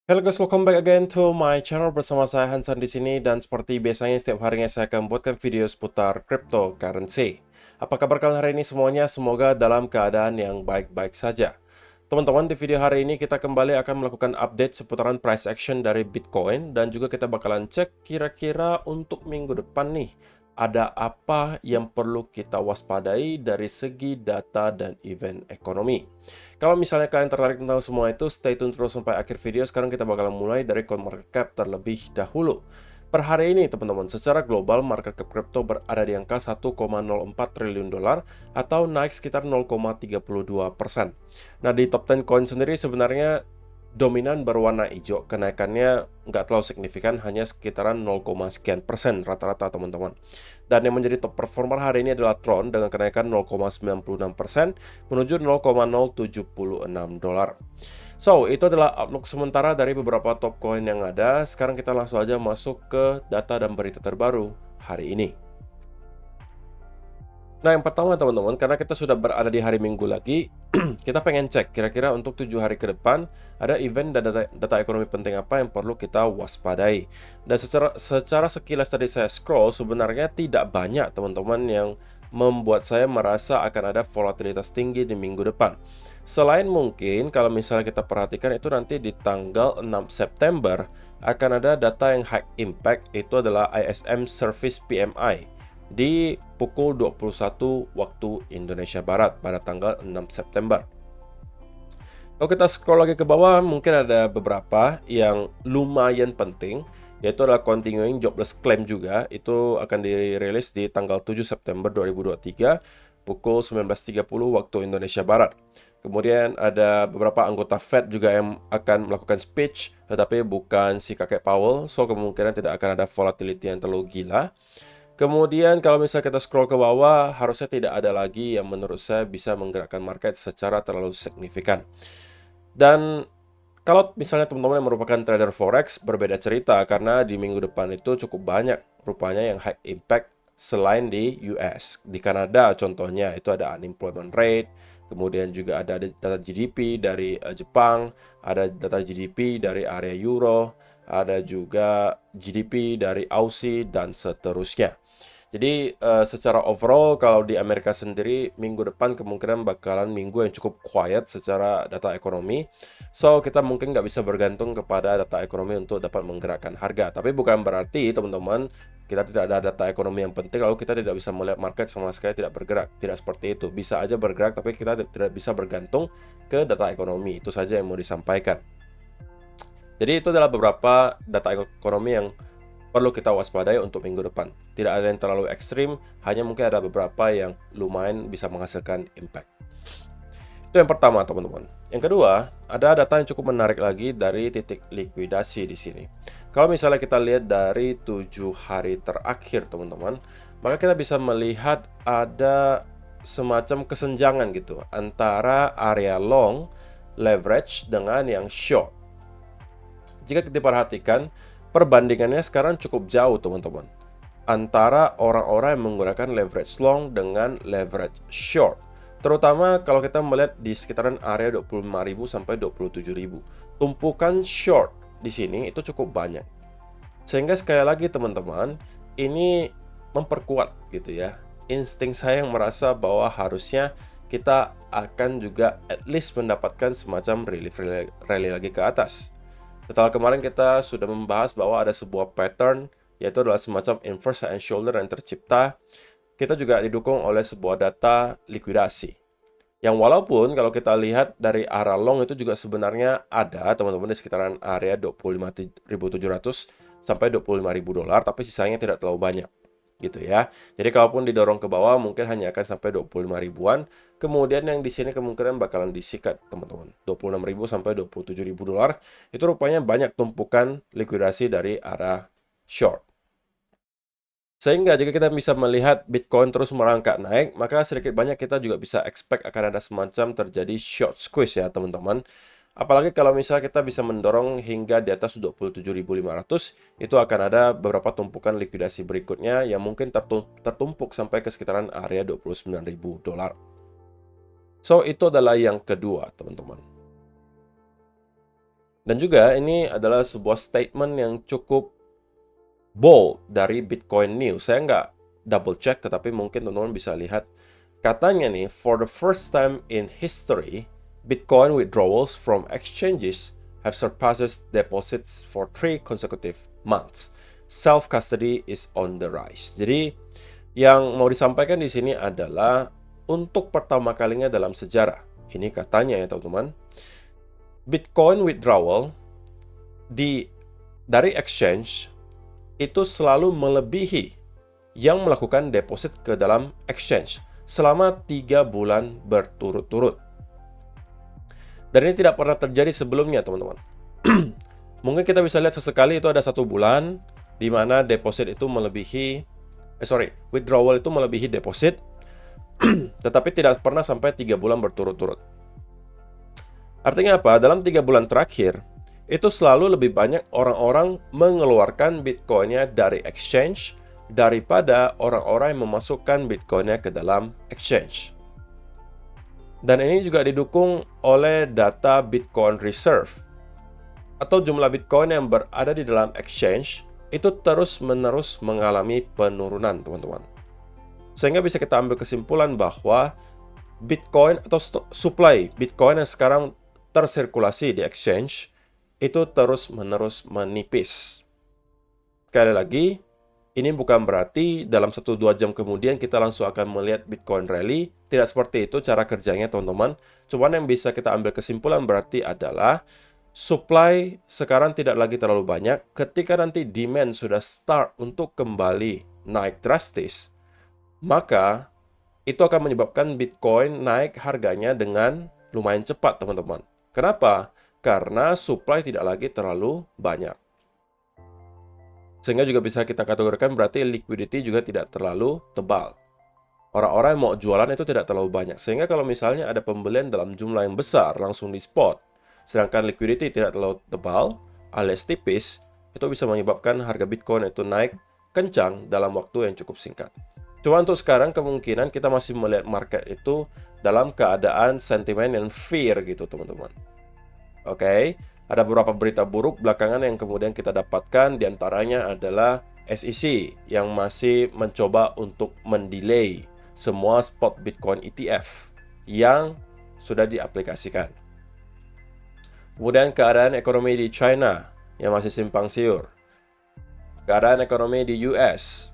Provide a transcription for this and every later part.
Hello guys, welcome back again to my channel bersama saya Hansan di sini dan seperti biasanya setiap harinya saya akan membuatkan video seputar cryptocurrency. Apa kabar kalian hari ini semuanya? Semoga dalam keadaan yang baik-baik saja. Teman-teman, di video hari ini kita kembali akan melakukan update seputaran price action dari Bitcoin dan juga kita bakalan cek kira-kira untuk minggu depan nih ada apa yang perlu kita waspadai dari segi data dan event ekonomi. Kalau misalnya kalian tertarik tentang semua itu, stay tune terus sampai akhir video. Sekarang kita bakalan mulai dari CoinMarketCap terlebih dahulu. Per hari ini, teman-teman, secara global market cap crypto berada di angka 1,04 triliun dolar atau naik sekitar 0,32%. Nah, di top 10 coin sendiri sebenarnya dominan berwarna hijau, kenaikannya nggak terlalu signifikan, hanya sekitaran 0, sekian persen rata-rata teman-teman. Dan yang menjadi top performer hari ini adalah Tron dengan kenaikan 0,96% menuju 0,076 dolar. So, itu adalah outlook sementara dari beberapa top coin yang ada. Sekarang kita langsung aja masuk ke data dan berita terbaru hari ini. Nah, yang pertama teman-teman, karena kita sudah berada di hari Minggu lagi, kita pengen cek kira-kira untuk 7 hari ke depan ada event dan data ekonomi penting apa yang perlu kita waspadai. Dan secara sekilas tadi saya scroll, sebenarnya tidak banyak teman-teman yang membuat saya merasa akan ada volatilitas tinggi di minggu depan. Selain mungkin kalau misalnya kita perhatikan itu nanti di tanggal 6 September akan ada data yang high impact, itu adalah ISM Service PMI di pukul 21 waktu Indonesia Barat pada tanggal 6 September. Kalau kita scroll lagi ke bawah, mungkin ada beberapa yang lumayan penting, yaitu adalah continuing jobless claim juga. Itu akan dirilis di tanggal 7 September 2023 pukul 19.30 waktu Indonesia Barat. Kemudian ada beberapa anggota Fed juga yang akan melakukan speech, tetapi bukan si kakek Powell, so kemungkinan tidak akan ada volatility yang terlalu gila. Kemudian kalau misalnya kita scroll ke bawah, harusnya tidak ada lagi yang menurut saya bisa menggerakkan market secara terlalu signifikan. Dan kalau misalnya teman-teman yang merupakan trader forex, berbeda cerita karena di minggu depan itu cukup banyak rupanya yang high impact selain di US. Di Kanada contohnya itu ada unemployment rate, kemudian juga ada data GDP dari Jepang, ada data GDP dari area Euro, ada juga GDP dari Aussie dan seterusnya. Jadi secara overall kalau di Amerika sendiri minggu depan kemungkinan bakalan minggu yang cukup quiet secara data ekonomi. So kita mungkin nggak bisa bergantung kepada data ekonomi untuk dapat menggerakkan harga. Tapi bukan berarti teman-teman kita tidak ada data ekonomi yang penting lalu kita tidak bisa melihat market sama sekali tidak bergerak. Tidak seperti itu. Bisa aja bergerak tapi kita tidak bisa bergantung ke data ekonomi. Itu saja yang mau disampaikan. Jadi itu adalah beberapa data ekonomi yang perlu kita waspadai untuk minggu depan. Tidak ada yang terlalu ekstrim, hanya mungkin ada beberapa yang lumayan bisa menghasilkan impact. Itu yang pertama, teman-teman. Yang kedua, ada data yang cukup menarik lagi dari titik likuidasi di sini. Kalau misalnya kita lihat dari 7 hari terakhir, teman-teman, maka kita bisa melihat ada semacam kesenjangan gitu antara area long leverage dengan yang short. Jika kita perhatikan, perbandingannya sekarang cukup jauh, teman-teman, antara orang-orang yang menggunakan leverage long dengan leverage short. Terutama kalau kita melihat di sekitaran area 25.000 sampai 27.000. Tumpukan short di sini itu cukup banyak. Sehingga sekali lagi, teman-teman, ini memperkuat gitu ya. Insting saya yang merasa bahwa harusnya kita akan juga at least mendapatkan semacam relief rally lagi ke atas. Setelah kemarin kita sudah membahas bahwa ada sebuah pattern, yaitu adalah semacam inverse head and shoulder yang tercipta. Kita juga didukung oleh sebuah data likuidasi. Yang walaupun kalau kita lihat dari arah long itu juga sebenarnya ada teman-teman di sekitaran area 25.700 sampai 25.000 dolar, tapi sisanya tidak terlalu banyak gitu ya. Jadi kalaupun didorong ke bawah mungkin hanya akan sampai 25 ribuan. Kemudian yang di sini kemungkinan bakalan disikat, teman-teman. 26.000 sampai 27.000 dolar. Itu rupanya banyak tumpukan likuidasi dari arah short. Sehingga jika kita bisa melihat Bitcoin terus merangkak naik, maka sedikit banyak kita juga bisa expect akan ada semacam terjadi short squeeze ya, teman-teman. Apalagi kalau misalnya kita bisa mendorong hingga di atas 27.500, itu akan ada beberapa tumpukan likuidasi berikutnya yang mungkin tertumpuk sampai ke sekitaran area 29.000 dolar. So, itu adalah yang kedua, teman-teman. Dan juga ini adalah sebuah statement yang cukup bold dari Bitcoin News. Saya nggak double check, tetapi mungkin teman-teman bisa lihat. Katanya nih, for the first time in history, Bitcoin withdrawals from exchanges have surpassed deposits for 3 consecutive months. Self-custody is on the rise. Jadi, yang mau disampaikan di sini adalah untuk pertama kalinya dalam sejarah. Ini katanya ya teman-teman. Bitcoin withdrawal dari exchange itu selalu melebihi yang melakukan deposit ke dalam exchange selama 3 bulan berturut-turut. Dan ini tidak pernah terjadi sebelumnya, teman-teman. Mungkin kita bisa lihat sesekali itu ada 1 bulan di mana deposit itu melebihi, withdrawal itu melebihi deposit, tetapi tidak pernah sampai 3 bulan berturut-turut. Artinya apa? Dalam 3 bulan terakhir, itu selalu lebih banyak orang-orang mengeluarkan Bitcoin-nya dari exchange daripada orang-orang yang memasukkan Bitcoin-nya ke dalam exchange. Dan ini juga didukung oleh data Bitcoin Reserve atau jumlah Bitcoin yang berada di dalam exchange itu terus-menerus mengalami penurunan, teman-teman. Sehingga bisa kita ambil kesimpulan bahwa Bitcoin atau supply Bitcoin yang sekarang tersirkulasi di exchange itu terus-menerus menipis. Sekali lagi, ini bukan berarti dalam 1-2 jam kemudian kita langsung akan melihat Bitcoin rally. Tidak seperti itu cara kerjanya, teman-teman. Cuman yang bisa kita ambil kesimpulan berarti adalah supply sekarang tidak lagi terlalu banyak. Ketika nanti demand sudah start untuk kembali naik drastis, maka itu akan menyebabkan Bitcoin naik harganya dengan lumayan cepat, teman-teman. Kenapa? Karena supply tidak lagi terlalu banyak. Sehingga juga bisa kita kategorikan berarti liquidity juga tidak terlalu tebal. Orang-orang yang mau jualan itu tidak terlalu banyak. Sehingga kalau misalnya ada pembelian dalam jumlah yang besar langsung di spot, sedangkan liquidity tidak terlalu tebal alias tipis, itu bisa menyebabkan harga Bitcoin itu naik kencang dalam waktu yang cukup singkat. Cuma untuk sekarang kemungkinan kita masih melihat market itu dalam keadaan sentimen yang fear gitu, teman-teman. Oke, ada beberapa berita buruk belakangan yang kemudian kita dapatkan, diantaranya adalah SEC yang masih mencoba untuk mendelay semua spot Bitcoin ETF yang sudah diaplikasikan. Kemudian keadaan ekonomi di China yang masih simpang siur. Keadaan ekonomi di US,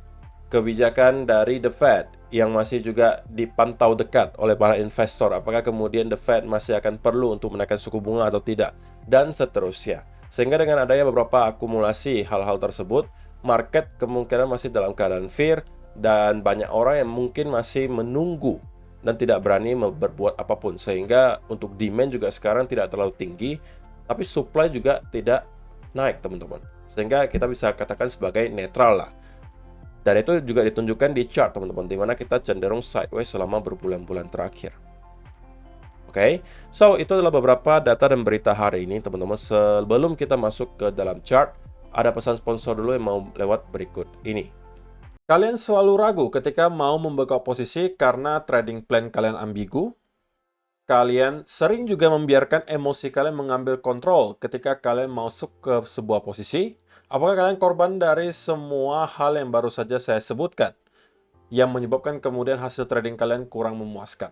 kebijakan dari The Fed yang masih juga dipantau dekat oleh para investor. Apakah kemudian The Fed masih akan perlu untuk menaikkan suku bunga atau tidak? Dan seterusnya. Sehingga dengan adanya beberapa akumulasi hal-hal tersebut, market kemungkinan masih dalam keadaan fear dan banyak orang yang mungkin masih menunggu dan tidak berani berbuat apapun. Sehingga untuk demand juga sekarang tidak terlalu tinggi, tapi supply juga tidak naik, teman-teman. Sehingga kita bisa katakan sebagai netral lah. Dan itu juga ditunjukkan di chart, teman-teman, di mana kita cenderung sideways selama berbulan-bulan terakhir. Oke, so itu adalah beberapa data dan berita hari ini, teman-teman. Sebelum kita masuk ke dalam chart, ada pesan sponsor dulu yang mau lewat berikut ini. Kalian selalu ragu ketika mau membuka posisi karena trading plan kalian ambigu? Kalian sering juga membiarkan emosi kalian mengambil kontrol ketika kalian masuk ke sebuah posisi? Apakah kalian korban dari semua hal yang baru saja saya sebutkan, yang menyebabkan kemudian hasil trading kalian kurang memuaskan?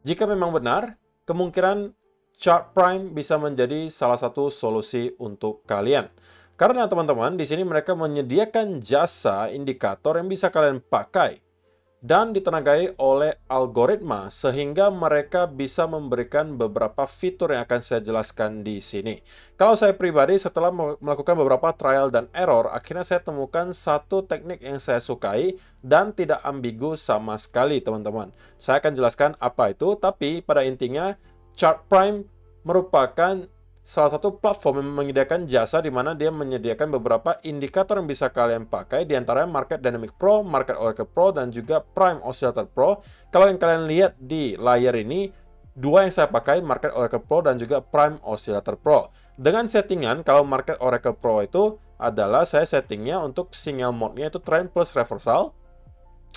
Jika memang benar, kemungkinan chart prime bisa menjadi salah satu solusi untuk kalian. Karena teman-teman, di sini mereka menyediakan jasa indikator yang bisa kalian pakai dan ditenagai oleh algoritma sehingga mereka bisa memberikan beberapa fitur yang akan saya jelaskan di sini. Kalau saya pribadi setelah melakukan beberapa trial dan error, akhirnya saya temukan satu teknik yang saya sukai dan tidak ambigu sama sekali, teman-teman. Saya akan jelaskan apa itu, tapi pada intinya Chart Prime merupakan salah satu platform yang menyediakan jasa di mana dia menyediakan beberapa indikator yang bisa kalian pakai, di antaranya Market Dynamic Pro, Market Oracle Pro, dan juga Prime Oscillator Pro. Kalau yang kalian lihat di layar ini, dua yang saya pakai, Market Oracle Pro dan juga Prime Oscillator Pro. Dengan settingan, kalau Market Oracle Pro itu adalah saya settingnya untuk signal mode-nya itu trend plus reversal.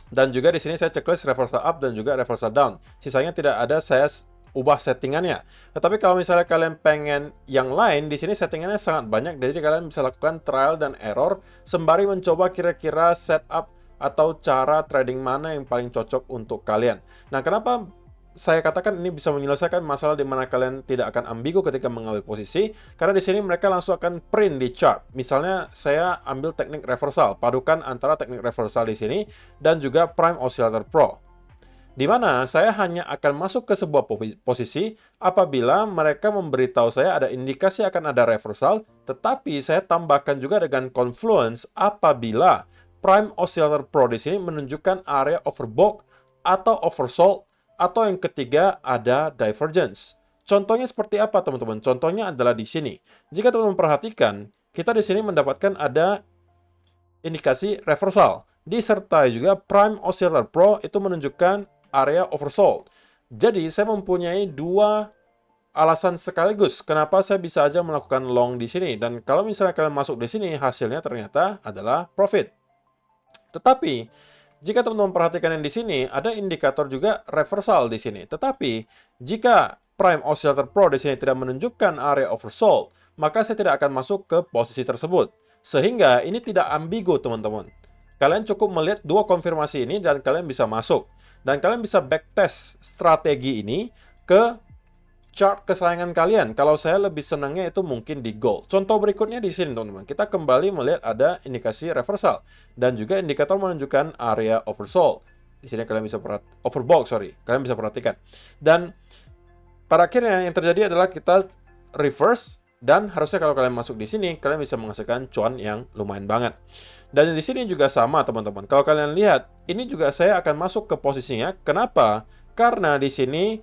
Dan juga di sini saya checklist reversal up dan juga reversal down. Sisanya tidak ada saya ubah settingannya. Tetapi kalau misalnya kalian pengen yang lain, di sini settingannya sangat banyak, jadi kalian bisa lakukan trial dan error sembari mencoba kira-kira setup atau cara trading mana yang paling cocok untuk kalian. Nah, kenapa saya katakan ini bisa menyelesaikan masalah di mana kalian tidak akan ambigu ketika mengambil posisi, karena di sini mereka langsung akan print di chart. Misalnya saya ambil teknik reversal, padukan antara teknik reversal di sini dan juga Prime Oscillator Pro, di mana saya hanya akan masuk ke sebuah posisi apabila mereka memberitahu saya ada indikasi akan ada reversal, tetapi saya tambahkan juga dengan confluence apabila Prime Oscillator Pro di sini menunjukkan area overbought atau oversold, atau yang ketiga ada divergence. Contohnya seperti apa, teman-teman? Contohnya adalah di sini. Jika teman-teman perhatikan, kita di sini mendapatkan ada indikasi reversal. Disertai juga Prime Oscillator Pro itu menunjukkan area oversold. Jadi, saya mempunyai dua alasan sekaligus kenapa saya bisa aja melakukan long di sini. Dan kalau misalnya kalian masuk di sini, hasilnya ternyata adalah profit. Tetapi jika teman-teman perhatikan yang di sini, ada indikator juga reversal di sini. Tetapi, jika Prime Oscillator Pro di sini tidak menunjukkan area oversold, maka saya tidak akan masuk ke posisi tersebut. Sehingga ini tidak ambigu, teman-teman. Kalian cukup melihat dua konfirmasi ini dan kalian bisa masuk. Dan kalian bisa backtest strategi ini ke chart kesayangan kalian. Kalau saya lebih senangnya itu mungkin di gold. Contoh berikutnya di sini, teman-teman. Kita kembali melihat ada indikasi reversal dan juga indikator menunjukkan area oversold. Di sini kalian bisa overbought, sorry. Kalian bisa perhatikan. Dan pada akhirnya yang terjadi adalah kita reverse, dan harusnya kalau kalian masuk di sini, kalian bisa menghasilkan cuan yang lumayan banget. Dan di sini juga sama, teman-teman. Kalau kalian lihat, ini juga saya akan masuk ke posisinya. Kenapa? Karena di sini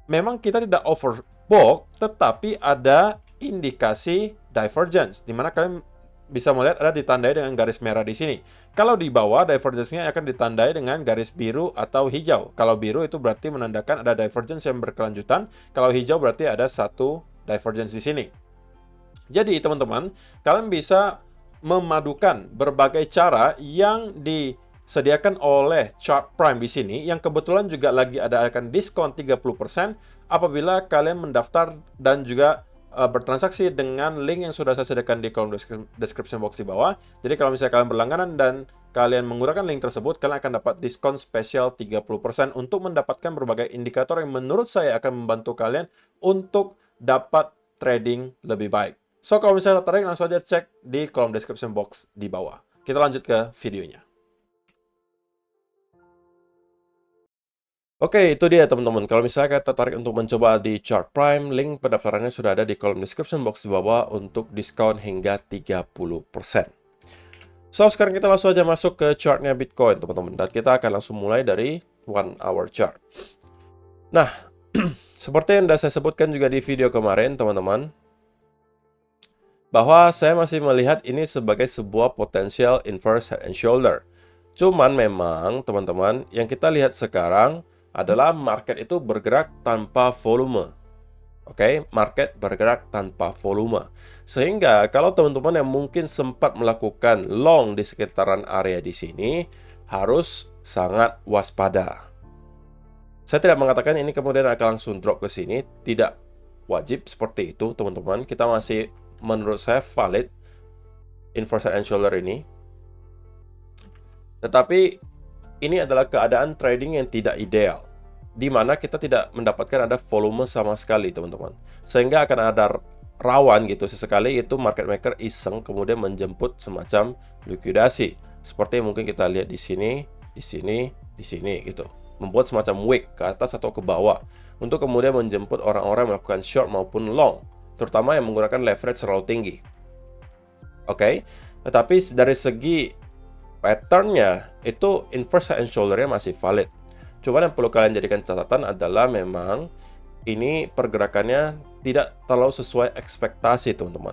memang kita tidak overbought, tetapi ada indikasi divergence, di mana kalian bisa melihat ada ditandai dengan garis merah di sini. Kalau di bawah, divergence-nya akan ditandai dengan garis biru atau hijau. Kalau biru itu berarti menandakan ada divergence yang berkelanjutan. Kalau hijau berarti ada satu divergence di sini. Jadi, teman-teman, kalian bisa memadukan berbagai cara yang disediakan oleh Chart Prime di sini, yang kebetulan juga lagi ada akan diskon 30% apabila kalian mendaftar dan juga bertransaksi dengan link yang sudah saya sediakan di kolom description box di bawah. Jadi kalau misalnya kalian berlangganan dan kalian menggunakan link tersebut, kalian akan dapat diskon spesial 30% untuk mendapatkan berbagai indikator yang menurut saya akan membantu kalian untuk dapat trading lebih baik. So, kalau misalnya tertarik, langsung aja cek di kolom description box di bawah. Kita lanjut ke videonya. Oke, itu dia teman-teman. Kalau misalnya kalian tertarik untuk mencoba di Chart Prime, link pendaftarannya sudah ada di kolom description box di bawah untuk diskon hingga 30%. So, sekarang kita langsung aja masuk ke chartnya Bitcoin, teman-teman. Dan kita akan langsung mulai dari 1 hour chart. Nah, seperti yang sudah saya sebutkan juga di video kemarin, teman-teman, bahwa saya masih melihat ini sebagai sebuah potensial inverse head and shoulder. Cuman memang, teman-teman, yang kita lihat sekarang adalah market itu bergerak tanpa volume. Oke, market bergerak tanpa volume. Sehingga kalau teman-teman yang mungkin sempat melakukan long di sekitaran area di sini, harus sangat waspada. Saya tidak mengatakan ini kemudian akan langsung drop ke sini, tidak wajib seperti itu, teman-teman. Kita masih, menurut saya, valid inverse head and shoulder ini. Tetapi ini adalah keadaan trading yang tidak ideal, di mana kita tidak mendapatkan ada volume sama sekali, teman-teman. Sehingga akan ada rawan gitu sesekali itu market maker iseng kemudian menjemput semacam likuidasi. Seperti yang mungkin kita lihat di sini, di sini, di sini gitu. Membuat semacam wick ke atas atau ke bawah untuk kemudian menjemput orang-orang yang melakukan short maupun long, terutama yang menggunakan leverage terlalu tinggi. Oke, tetapi dari segi patternnya itu inverse head and shoulder-nya masih valid. Cuma yang perlu kalian jadikan catatan adalah memang ini pergerakannya tidak terlalu sesuai ekspektasi, teman-teman.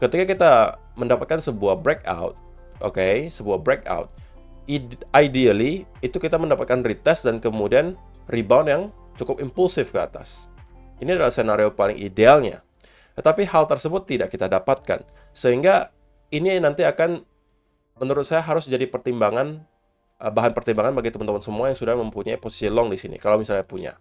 Ketika kita mendapatkan sebuah breakout, sebuah breakout, ideally itu kita mendapatkan retest dan kemudian rebound yang cukup impulsif ke atas. Ini adalah senario paling idealnya. Tetapi hal tersebut tidak kita dapatkan. Sehingga ini nanti akan, menurut saya, harus jadi bahan pertimbangan bagi teman-teman semua yang sudah mempunyai posisi long di sini, kalau misalnya punya.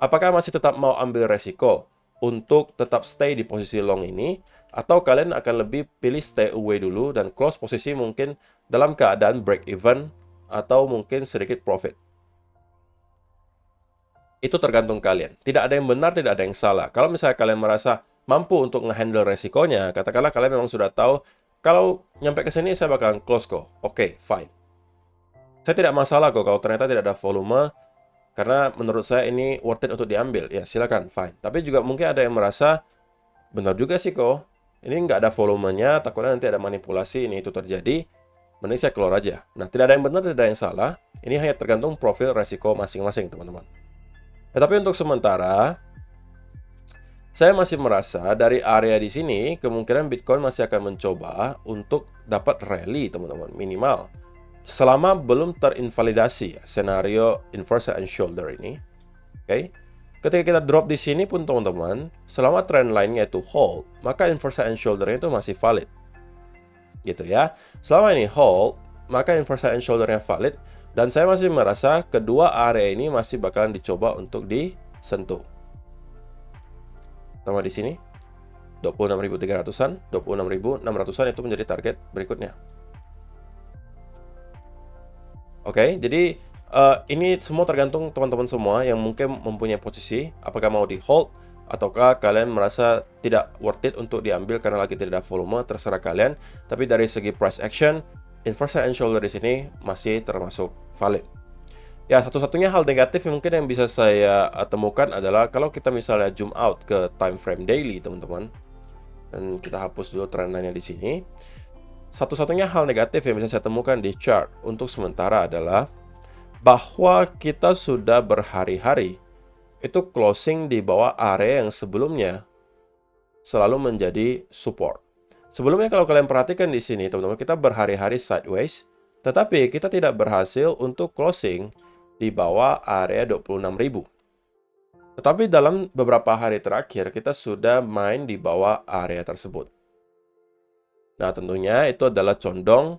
Apakah masih tetap mau ambil resiko untuk tetap stay di posisi long ini, atau kalian akan lebih pilih stay away dulu dan close posisi mungkin dalam keadaan break even atau mungkin sedikit profit? Itu tergantung kalian. Tidak ada yang benar, tidak ada yang salah. Kalau misalnya kalian merasa mampu untuk ngehandle resikonya, katakanlah kalian memang sudah tahu, kalau nyampe ke sini saya bakalan close kok. Oke, fine. Saya tidak masalah kok kalau ternyata tidak ada volume, karena menurut saya ini worth it untuk diambil. Ya, silakan, fine. Tapi juga mungkin ada yang merasa, benar juga sih kok, ini nggak ada volumenya, takutnya nanti ada manipulasi, ini itu terjadi, mending saya keluar aja. Nah, tidak ada yang benar, tidak ada yang salah. Ini hanya tergantung profil resiko masing-masing, teman-teman. Tapi untuk sementara, saya masih merasa dari area di sini, kemungkinan Bitcoin masih akan mencoba untuk dapat rally, teman-teman, minimal. Selama belum terinvalidasi senario inverse and shoulder ini. Oke. Ketika kita drop di sini pun, teman-teman, selama trend line-nya itu hold, maka inverse and shoulder-nya itu masih valid. Gitu ya. Selama ini hold, maka inverse and shoulder-nya valid, dan saya masih merasa kedua area ini masih bakalan dicoba untuk disentuh. Sama di sini 26.300-an, 26.600-an itu menjadi target berikutnya. Oke, jadi ini semua tergantung teman-teman semua yang mungkin mempunyai posisi, apakah mau di hold ataukah kalian merasa tidak worth it untuk diambil karena lagi tidak ada volume, terserah kalian. Tapi dari segi price action, inverse and shoulder di sini masih termasuk valid. Ya, satu-satunya hal negatif mungkin yang bisa saya temukan adalah kalau kita misalnya zoom out ke time frame daily, teman-teman. Dan kita hapus dulu trend line-nya di sini. Satu-satunya hal negatif yang bisa saya temukan di chart untuk sementara adalah bahwa kita sudah berhari-hari itu closing di bawah area yang sebelumnya selalu menjadi support. Sebelumnya kalau kalian perhatikan di sini, teman-teman, kita berhari-hari sideways, tetapi kita tidak berhasil untuk closing di bawah area 26.000. Tetapi dalam beberapa hari terakhir, kita sudah main di bawah area tersebut. Nah, tentunya itu adalah condong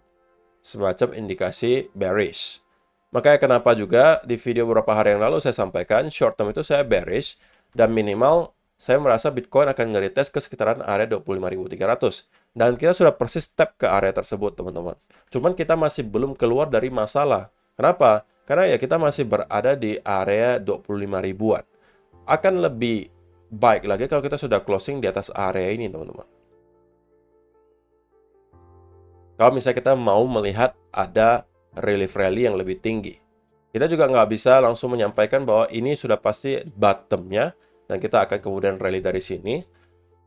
semacam indikasi bearish. Makanya kenapa juga di video beberapa hari yang lalu saya sampaikan, short term itu saya bearish, dan minimal saya merasa Bitcoin akan nge-retest ke sekitaran area 25.300. Dan kita sudah persis step ke area tersebut, teman-teman. Cuman kita masih belum keluar dari masalah. Kenapa? Karena ya kita masih berada di area 25 ribuan. Akan lebih baik lagi kalau kita sudah closing di atas area ini, teman-teman. Kalau misalnya kita mau melihat ada relief rally yang lebih tinggi. Kita juga nggak bisa langsung menyampaikan bahwa ini sudah pasti bottom-nya dan kita akan kemudian rally dari sini.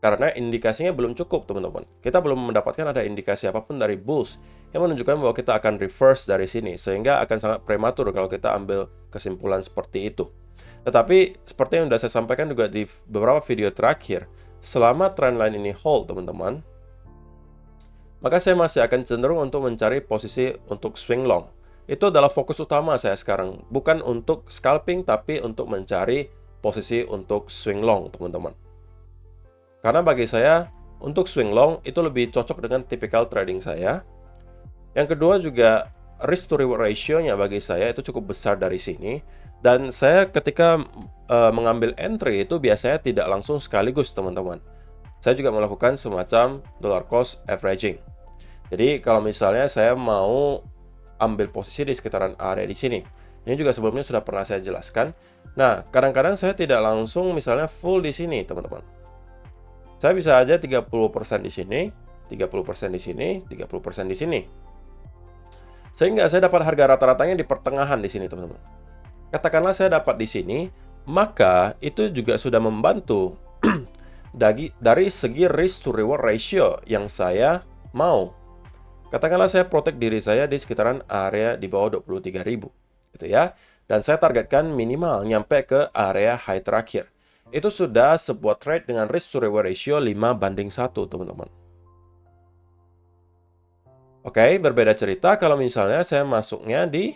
Karena indikasinya belum cukup, teman-teman. Kita belum mendapatkan ada indikasi apapun dari bulls yang menunjukkan bahwa kita akan reverse dari sini. Sehingga akan sangat prematur kalau kita ambil kesimpulan seperti itu. Tetapi, seperti yang sudah saya sampaikan juga di beberapa video terakhir, selama trendline ini hold, teman-teman, maka saya masih akan cenderung untuk mencari posisi untuk swing long. Itu adalah fokus utama saya sekarang. Bukan untuk scalping, tapi untuk mencari posisi untuk swing long, teman-teman. Karena bagi saya, untuk swing long itu lebih cocok dengan tipikal trading saya. Yang kedua juga, risk to reward ratio-nya bagi saya itu cukup besar dari sini. Dan saya ketika mengambil entry itu biasanya tidak langsung sekaligus, teman-teman. Saya juga melakukan semacam dollar cost averaging. Jadi kalau misalnya saya mau ambil posisi di sekitaran area di sini. Ini juga sebelumnya sudah pernah saya jelaskan. Nah, kadang-kadang saya tidak langsung misalnya full di sini, teman-teman. Saya bisa aja 30% di sini, 30% di sini, 30% di sini. Sehingga saya dapat harga rata-ratanya di pertengahan di sini, teman-teman. Katakanlah saya dapat di sini, maka itu juga sudah membantu dari segi risk to reward ratio yang saya mau. Katakanlah saya protect diri saya di sekitaran area di bawah 23.000, gitu ya. Dan saya targetkan minimal nyampe ke area high terakhir. Itu sudah sebuah trade dengan risk to reward ratio 5:1, teman-teman. Oke, berbeda cerita kalau misalnya saya masuknya di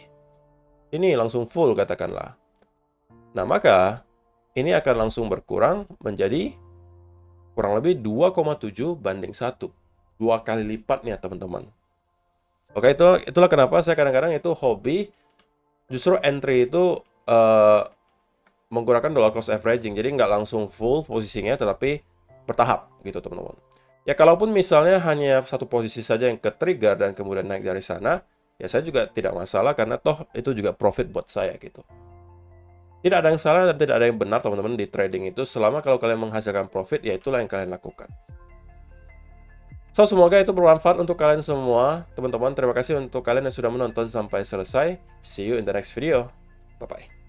ini langsung full katakanlah. Nah, maka ini akan langsung berkurang menjadi kurang lebih 2,7:1. 2 kali lipatnya, teman-teman. Oke, itulah kenapa saya kadang-kadang itu hobi justru entry itu menggunakan dollar cost averaging. Jadi nggak langsung full posisinya, tetapi bertahap gitu teman-teman. Ya kalaupun misalnya hanya satu posisi saja yang ke-trigger dan kemudian naik dari sana, ya saya juga tidak masalah karena toh itu juga profit buat saya gitu. Tidak ada yang salah dan tidak ada yang benar teman-teman di trading itu, selama kalau kalian menghasilkan profit, ya itulah yang kalian lakukan. So, semoga itu bermanfaat untuk kalian semua. Teman-teman, terima kasih untuk kalian yang sudah menonton sampai selesai. See you in the next video. Bye-bye.